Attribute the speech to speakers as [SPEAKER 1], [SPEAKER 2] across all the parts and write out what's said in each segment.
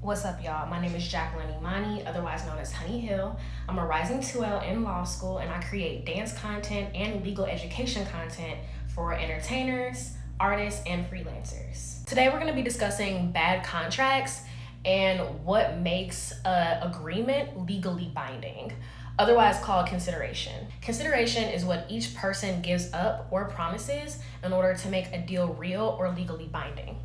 [SPEAKER 1] What's up, y'all? My name is Jacqueline Imani, otherwise known as Honey Hill. I'm a rising 2L in law school, and I create dance content and legal education content for entertainers, artists, and freelancers. Today, we're going to be discussing bad contracts and what makes an agreement legally binding, otherwise called consideration. Consideration is what each person gives up or promises in order to make a deal real or legally binding.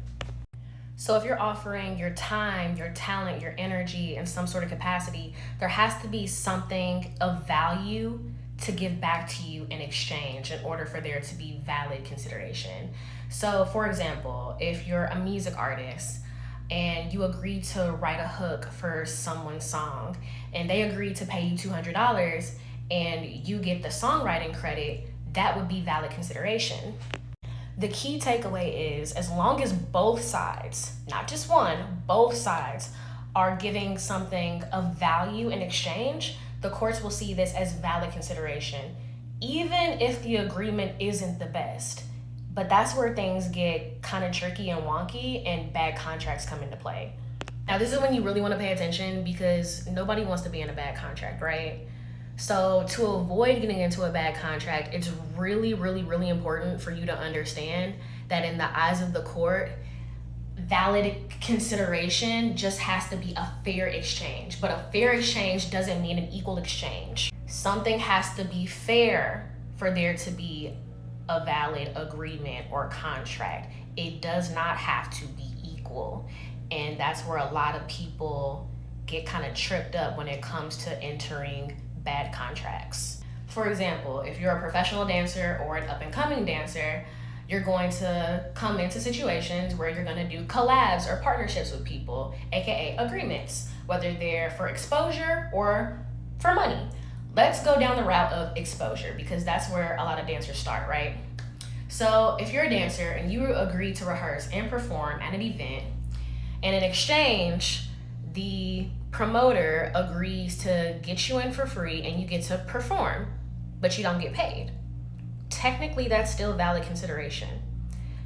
[SPEAKER 1] So if you're offering your time, your talent, your energy in some sort of capacity, there has to be something of value to give back to you in exchange in order for there to be valid consideration. So for example, if you're a music artist and you agree to write a hook for someone's song and they agree to pay you $200 and you get the songwriting credit, that would be valid consideration. The key takeaway is as long as both sides, not just one, both sides are giving something of value in exchange, the courts will see this as valid consideration, even if the agreement isn't the best. But that's where things get kind of tricky and wonky and bad contracts come into play. Now, this is when you really want to pay attention because nobody wants to be in a bad contract, right? So to avoid getting into a bad contract, it's really, really, really important for you to understand that in the eyes of the court, valid consideration just has to be a fair exchange. But a fair exchange doesn't mean an equal exchange. Something has to be fair for there to be a valid agreement or contract. It does not have to be equal. And that's where a lot of people get kind of tripped up when it comes to entering bad contracts. For example, if you're a professional dancer or an up-and-coming dancer, you're going to come into situations where you're going to do collabs or partnerships with people, aka agreements, whether they're for exposure or for money. Let's go down the route of exposure because that's where a lot of dancers start, right? So if you're a dancer and you agree to rehearse and perform at an event, and in exchange, the promoter agrees to get you in for free and you get to perform, but you don't get paid. Technically, that's still valid consideration.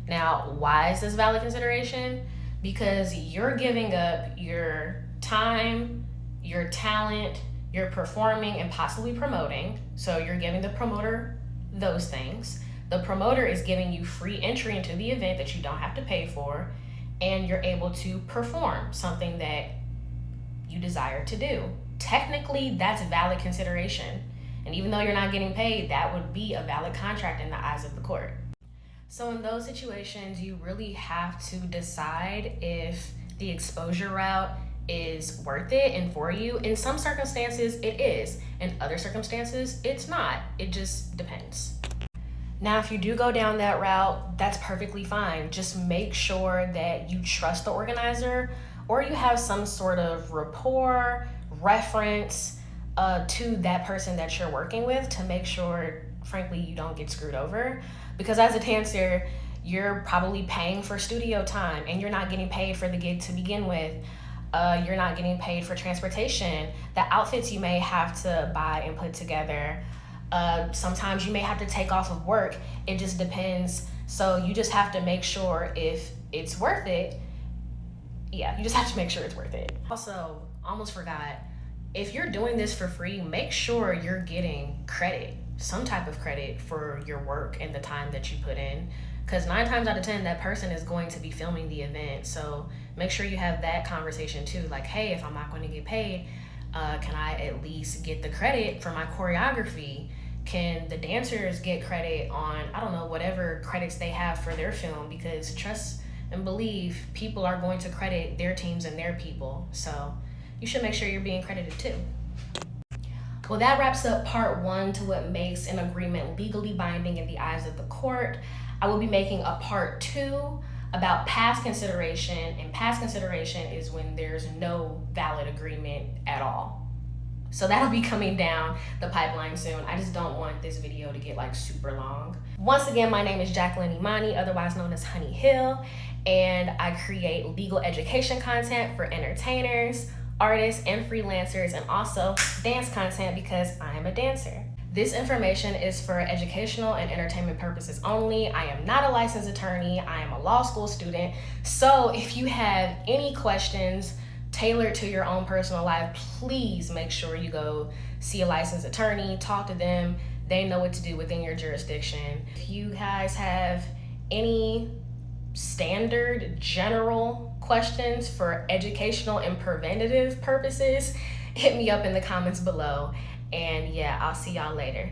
[SPEAKER 1] Now, why is this valid consideration? Because you're giving up your time, your talent, you're performing and possibly promoting. So you're giving the promoter those things. The promoter is giving you free entry into the event that you don't have to pay for, and you're able to perform something that you desire to do. Technically, that's valid consideration. And even though you're not getting paid, that would be a valid contract in the eyes of the court. So in those situations, you really have to decide if the exposure route is worth it and for you. In some circumstances, it is. In other circumstances, it's not. It just depends. Now, if you do go down that route, that's perfectly fine. Just make sure that you trust the organizer or you have some sort of rapport, reference to that person that you're working with to make sure, frankly, you don't get screwed over. Because as a dancer, you're probably paying for studio time and you're not getting paid for the gig to begin with. You're not getting paid for transportation, the outfits you may have to buy and put together. Sometimes you may have to take off of work. It just depends. So you just have to make sure if it's worth it. Yeah, you just have to make sure it's worth it. Also, almost forgot, if you're doing this for free, make sure you're getting credit, some type of credit for your work and the time that you put in. Because 9 times out of 10, that person is going to be filming the event. So make sure you have that conversation too. Like, hey, if I'm not going to get paid, can I at least get the credit for my choreography? Can the dancers get credit on, I don't know, whatever credits they have for their film? Because trust and believe, people are going to credit their teams and their people. So you should make sure you're being credited too. Well, that wraps up part 1 to what makes an agreement legally binding in the eyes of the court. I will be making a part 2 about past consideration, and past consideration is when there's no valid agreement at all. So that'll be coming down the pipeline soon. I just don't want this video to get like super long. Once again, my name is Jacqueline Imani, otherwise known as Honey Hill, and I create legal education content for entertainers, artists, and freelancers, and also dance content because I am a dancer. This information is for educational and entertainment purposes only. I am not a licensed attorney. I am a law school student. So if you have any questions, tailored to your own personal life, please make sure you go see a licensed attorney, talk to them. They know what to do within your jurisdiction. If you guys have any standard general questions for educational and preventative purposes, hit me up in the comments below. And yeah, I'll see y'all later.